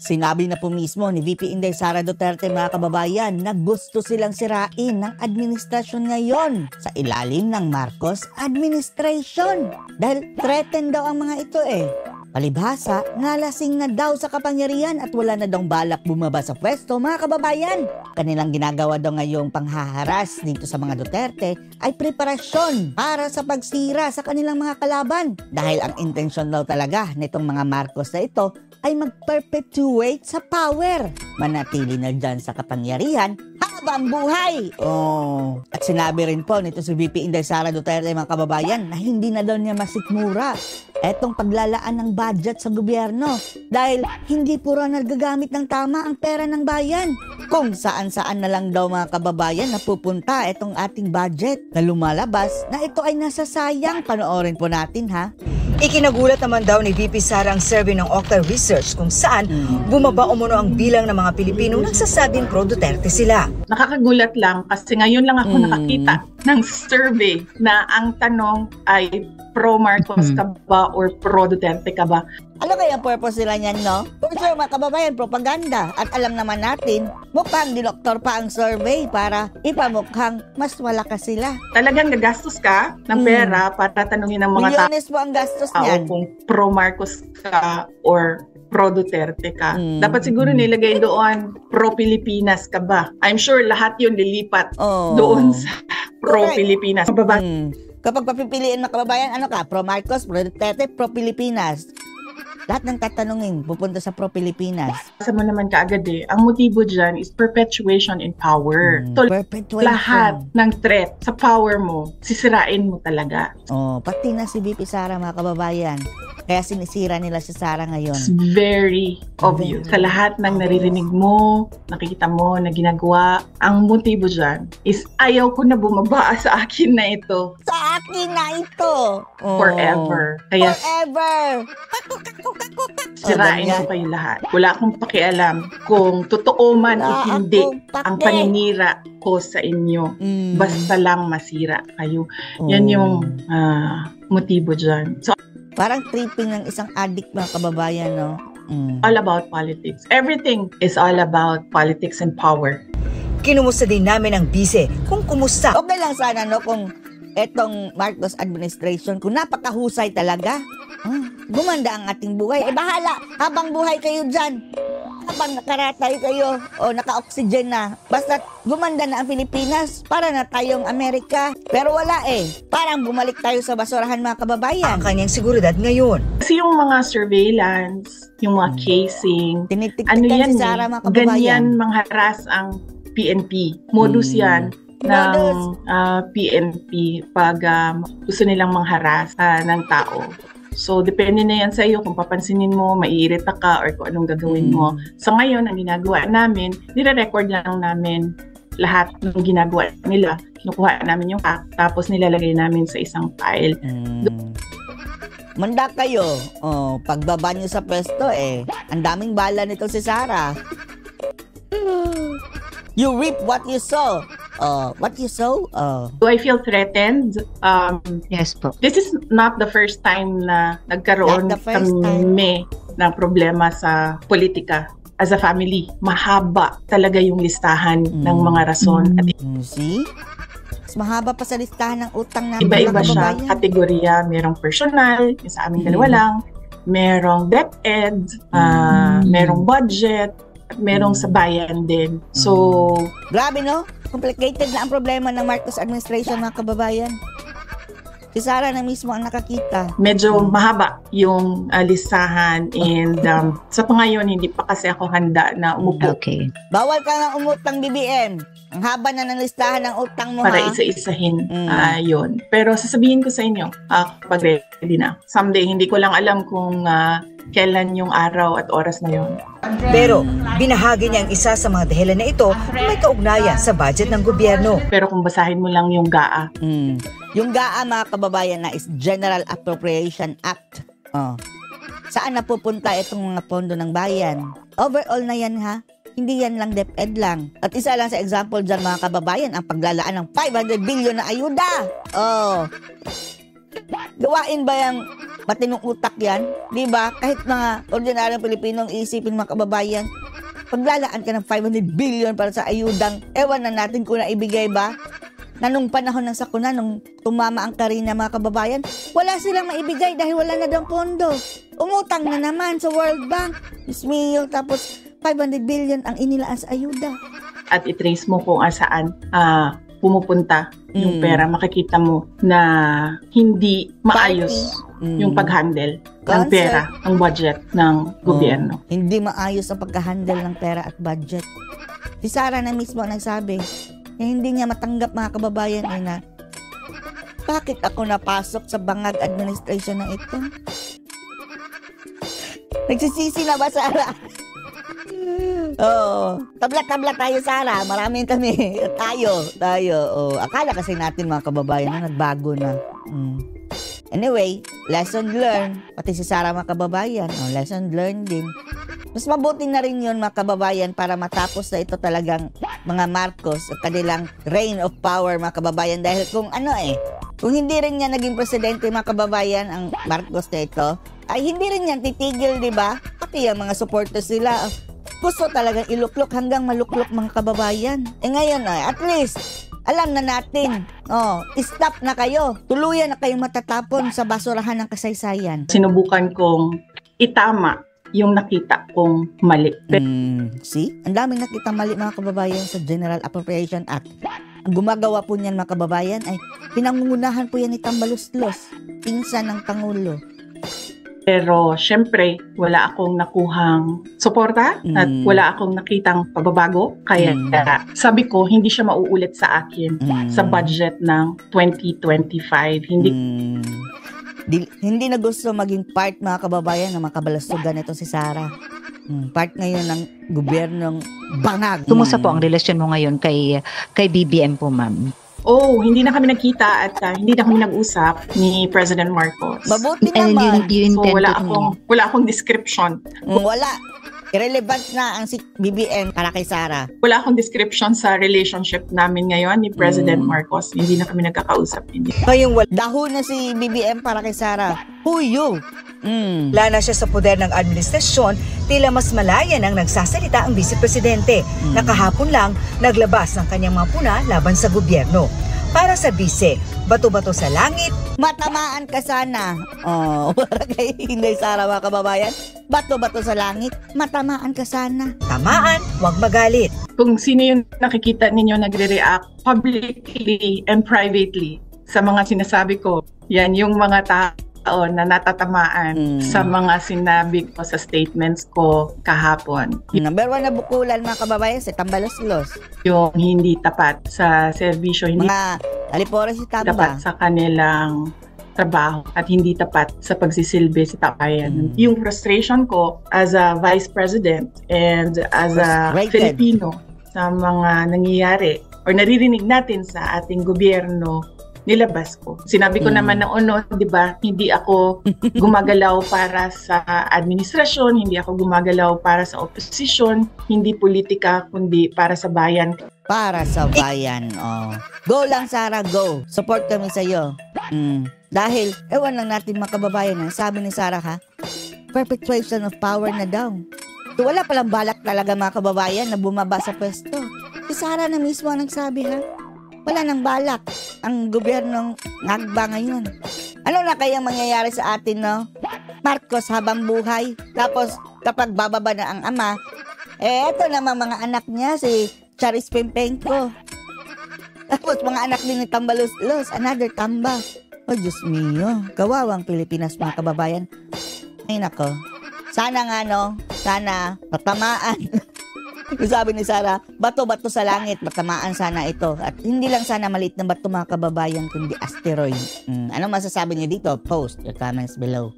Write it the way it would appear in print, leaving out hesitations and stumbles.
Sinabi na po mismo ni VP Inday Sara Duterte, mga kababayan, na gusto silang sirain ng administrasyon ngayon sa ilalim ng Marcos administration. Dahil threatened daw ang mga ito Palibhasa, nalasing na daw sa kapangyarihan at wala na daw balak bumaba sa pwesto, mga kababayan. Kanilang ginagawa daw ngayong panghaharas dito sa mga Duterte ay preparasyon para sa pagsira sa kanilang mga kalaban. Dahil ang intensyon daw talaga nitong mga Marcos na ito ay mag-perpetuate sa power. Manatili na dyan sa kapangyarihan habang buhay. At sinabi rin po nito si VP Inday Sara Duterte, mga kababayan, na hindi na daw niya masikmura etong paglalaan ng budget sa gobyerno dahil hindi puro nagagamit ng tama ang pera ng bayan. Kung saan-saan na lang daw, mga kababayan, napupunta etong ating budget na lumalabas na ito ay nasasayang. Panoorin po natin, ha? Ikinagulat naman daw ni VP Sara ang survey ng Octa Research kung saan bumaba umuno ang bilang ng mga Pilipinong nagsasabing pro-Duterte sila. Nakakagulat lang kasi ngayon lang ako nakakita ng survey na ang tanong ay pro-Marcos ka ba or pro-Duterte ka ba? Ano kaya ang purpose nila niyan, no? Kung sure, mga kababayan, propaganda. At alam naman natin, mukhang dinoktor pa ang survey para ipamukhang mas malakas sila. Talagang gagastos ka ng pera para tanungin ng mga Milyones po ang gastos niyan. Kung pro-Marcos ka or pro-Duterte ka. Dapat siguro nilagay doon, pro-Pilipinas ka ba? I'm sure lahat yun lilipat doon sa pro-Pilipinas. Kapag papipiliin, mga kababayan, ano ka? Pro-Marcos, pro-Duterte, pro-Pilipinas. Lahat ng tatanungin pupunta sa pro-Pilipinas. Sa mo naman kaagad ang motibo dyan is perpetuation in power. So, lahat ng threat sa power mo, sisirain mo talaga. Pati na si VP Sara, mga kababayan. Kaya sinisira nila si Sara ngayon. It's very obvious. Sa lahat ng naririnig mo, nakikita mo na ginagawa, ang motibo dyan is ayaw ko na bumaba sa akin na ito. Sa akin na ito! Forever. Kaya forever! Sirain ko kayo lahat. Wala akong pakialam kung totoo man o hindi ang paninira ko sa inyo. Basta lang masira kayo. Yan yung motibo dyan. So, parang tripping ng isang addict, mga kababayan, no? All about politics. Everything is all about politics and power. Kinumusta din namin ang bise kung kumusta. Okay lang sana, no, kung etong Marcos administration, kung napakahusay talaga. Gumanda ang ating buhay. Bahala, habang buhay kayo dyan. Habang nakaratay kayo o naka-oxygen na. Basta gumanda na ang Pilipinas para na tayong Amerika. Pero wala Parang bumalik tayo sa basurahan, mga kababayan. Ang kanyang seguridad ngayon. Kasi yung mga surveillance, yung mga casing, ano yan si Sara, mga kababayan. Ganyan mangharas ang PNP. Modus yan ng PNP pag gusto nilang mangharas ng tao. So, depende na yan sa iyo kung papansinin mo, maiirita ka, or kung anong gagawin mo. So, ngayon, ang ginagawa namin, nire-record lang namin lahat ng ginagawa nila. Kinukuha namin yung fact, tapos nilalagay namin sa isang file. Manda kayo. Pagbaba nyo sa pwesto, ang daming bala nito si Sara. You reap what you sow. What you sow? Do I feel threatened? Yes po. This is not the first time na nagkaroon kami ng problema sa politika. As a family, mahaba talaga yung listahan ng mga rason. At see? Mas mahaba pa sa listahan ng utang namin. Iba-iba siya, kategorya. Merong personal, yung sa aming dalawa lang. Merong DepEd, merong budget, at merong sa bayan din. So, grabe, no? Complicated na ang problema ng Marcos administration, mga kababayan. Si Sara na mismo ang nakakita. Medyo mahaba yung listahan and sa pangayon, hindi pa kasi ako handa na umupo. Okay. Bawal ka nga umutang, BBM. Ang haba na ng listahan ng utang mo, para isa-isahin yun. Pero sasabihin ko sa inyo, kapag ready na. Someday, hindi ko lang alam kung kailan yung araw at oras na yun. Pero binahagi niya ang isa sa mga dahilan na ito na may kaugnayan sa budget ng gobyerno. Pero kung basahin mo lang yung GAA. Yung GAA, mga kababayan, na is General Appropriation Act. Saan napupunta itong mga pondo ng bayan? Overall na yan, ha? Hindi yan lang DepEd lang. At isa lang sa example dyan, mga kababayan, ang paglalaan ng 500 billion na ayuda. Gawain ba yung matinong utak yan. Di ba? Kahit mga ordinaryong Pilipinong isipin mga kababayan, paglalaan ka ng 500 billion para sa ayudang, ewan na natin kung naibigay ba? Na nung panahon ng sakuna, nung tumama ang Karina mga kababayan, wala silang maibigay dahil wala na daw pondo. Umutang na naman sa World Bank. Diyos mio, tapos 500 billion ang inilaan sa ayuda. At i-trace mo kung saan pumupunta yung pera, makikita mo na hindi maayos yung pag-handle ng pera, ang budget ng gobyerno. Hindi maayos ang pag-handle ng pera at budget. Si Sara na mismo ang nagsabi, hindi niya matanggap mga kababayan na bakit ako napasok sa bangag administration na ito? Nagsisisi na ba, Sara? Oo. Tabla-tabla tayo, Sara. Maraming kami. Tayo. Oh. Akala kasi natin mga kababayan na nagbago na. Anyway, lesson learned. Pati si Sara mga kababayan. Lesson learned din. Mas mabuti na rin yun mga kababayan para matapos na ito talagang mga Marcos at kanilang reign of power mga kababayan. Dahil kung hindi rin niya naging presidente mga kababayan ang Marcos na ito, ay hindi rin yan titigil, di ba? Pati yung mga supporters sila. Gusto talagang iluklok hanggang maluklok mga kababayan. Ngayon, at least, alam na natin. Stop na kayo. Tuluyan na kayong matatapon sa basurahan ng kasaysayan. Sinubukan kong itama yung nakita kong mali. See? Ang daming nakita mali mga kababayan sa General Appropriation Act. Ang gumagawa po niyan mga kababayan ay pinangungunahan po yan ni Tambaluslos, pinsan ng Pangulo. Pero syempre, wala akong nakuhang suporta at wala akong nakitang pagbabago. Kaya sabi ko, hindi siya mauulit sa akin sa budget ng 2025. Hindi na gusto maging part mga kababayan ng mga kabalastugan ito si Sara. Part ngayon ng gobyernong bangag. Kumusta po ang relasyon mo ngayon kay BBM po, ma'am? Hindi na kami nagkita at hindi na kami nag-usap ni President Marcos. Mabuti naman. So wala akong description. Wala. Irrelevant na ang si BBM para kay Sara. Wala akong description sa relationship namin ngayon ni President Marcos. Hindi na kami nagkakausap. Dahon na si BBM para kay Sara. Who you? Wala na siya sa poder ng administrasyon, tila mas malayan ang nagsasalita ang vice-presidente. Nakahapon lang, naglabas ng kanyang mga puna laban sa gobyerno. Para sa vice, bato-bato sa langit. Matamaan ka sana. Para kay Inday Sara mga kababayan. Bato-bato sa langit. Matamaan ka sana. Tamaan, huwag magalit. Kung sino yung nakikita ninyo nagre-react publicly and privately sa mga sinasabi ko, yan yung mga tao na natatamaan sa mga sinabi ko sa statements ko kahapon. Number 1 na bukulan mga kababayan, si Tambaluslos. Yung hindi tapat sa serbisyo, hindi Alipores si Tamba. tapat sa kanilang trabaho at hindi tapat sa pagsisilbi sa tapayan. Yung frustration ko as a Vice President and as a Filipino sa mga nangyayari or naririnig natin sa ating gobyerno, nilabas ko. Sinabi ko naman na di ba, hindi ako gumagalaw para sa administrasyon, hindi ako gumagalaw para sa oposisyon, hindi politika, kundi para sa bayan. Para sa bayan, Go lang, Sara, go. Support kami sa iyo. Dahil, ewan lang natin mga kababayan, sabi ni Sara perpetuation of power na daw. So, wala palang balak talaga mga kababayan na bumaba sa pwesto. Si Sara na mismo ang nagsabi wala nang balak ang gobyernong nagba ngayon. Ano na kayang mangyayari sa atin, no? Marcos habang buhay. Tapos, kapag bababa na ang ama, eto namang mga anak niya, si Charis Pempenko. Tapos, mga anak din ni Tambaluslos, another Tamba. Diyos mio, kawawang Pilipinas mga kababayan. Ay nako, sana sana matamaan. Sabi ni Sara, bato-bato sa langit, matamaan sana ito. At hindi lang sana maliit na bato mga kababayan, kundi asteroid. Anong masasabi niyo dito? Post your comments below.